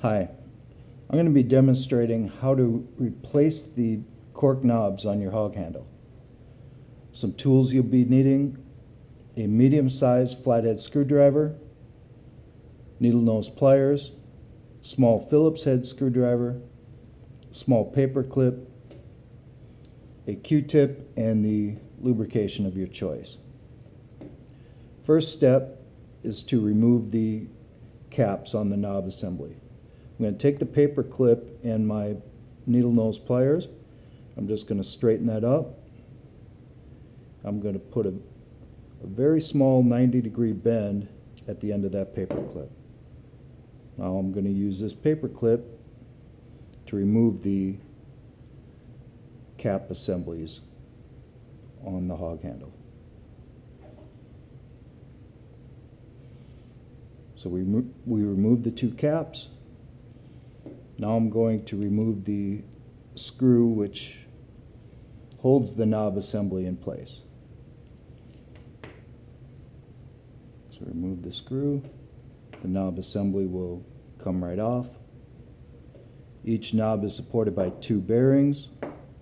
Hi, I'm going to be demonstrating how to replace the cork knobs on your Hawg handle. Some tools you'll be needing: a medium-sized flathead screwdriver, needle nose pliers, small Phillips head screwdriver, small paper clip, a Q-tip, and the lubrication of your choice. First step is to remove the caps on the knob assembly. I'm going to take the paper clip and my needle nose pliers. I'm just going to straighten that up. I'm going to put a very small 90-degree bend at the end of that paper clip. Now I'm going to use this paper clip to remove the cap assemblies on the Hawg handle. So we removed the two caps. Now I'm going to remove the screw which holds the knob assembly in place. So remove the screw. The knob assembly will come right off. Each knob is supported by two bearings.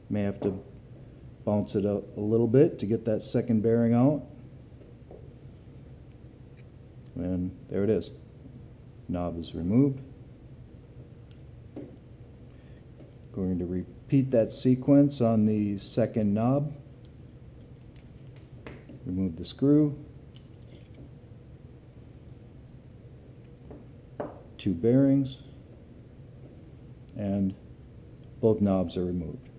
May have to bounce it up a little bit to get that second bearing out. And there it is. Knob is removed. Going to repeat that sequence on the second knob. Remove the screw. Two bearings. And both knobs are removed.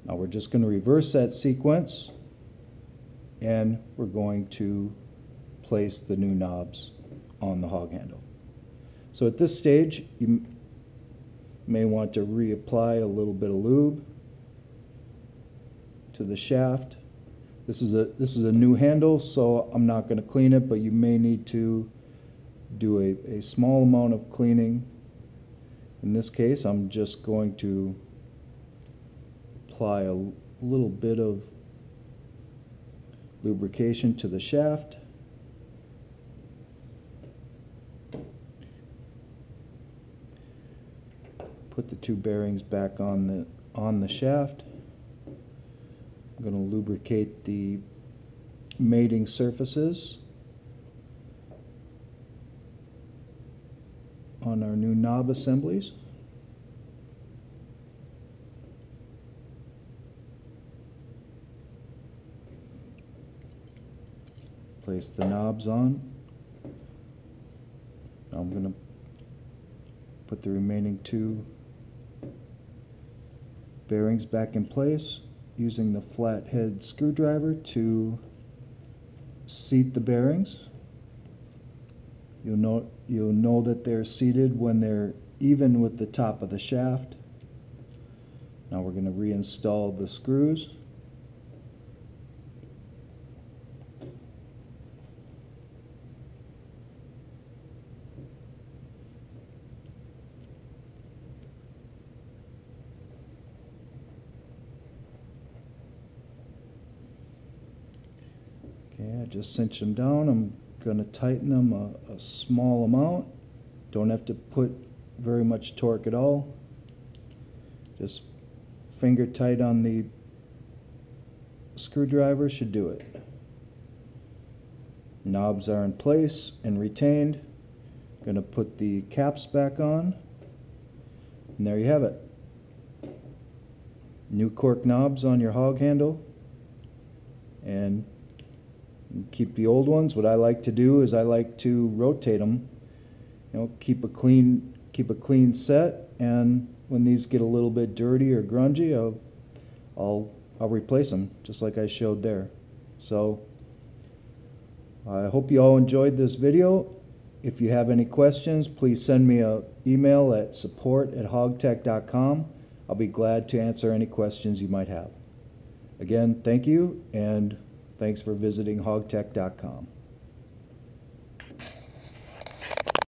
Now we're just going to reverse that sequence, and we're going to place the new knobs on the Hawg handle. So at this stage, you may want to reapply a little bit of lube to the shaft. This is a new handle, so I'm not going to clean it, but you may need to do a small amount of cleaning. In this case, I'm just going to apply a little bit of lubrication to the shaft. Put the two bearings back on the shaft. I'm going to lubricate the mating surfaces on our new knob assemblies. Place the knobs on. Now I'm going to put the remaining two bearings back in place using the flathead screwdriver to seat the bearings. You'll know that they're seated when they're even with the top of the shaft. Now we're going to reinstall the screws. Okay, I just cinched them down. I'm going to tighten them a small amount. Don't have to put very much torque at all. Just finger tight on the screwdriver should do it. Knobs are in place and retained. Going to put the caps back on, and there you have it. New cork knobs on your Hawg handle, and keep the old ones. What I like to do is I like to rotate them. Keep a clean set, and when these get a little bit dirty or grungy, I'll replace them just like I showed there. So I hope you all enjoyed this video. If you have any questions, please send me an email at support@hawgtech.com. I'll be glad to answer any questions you might have. Again, thank you, and thanks for visiting hawgtech.com.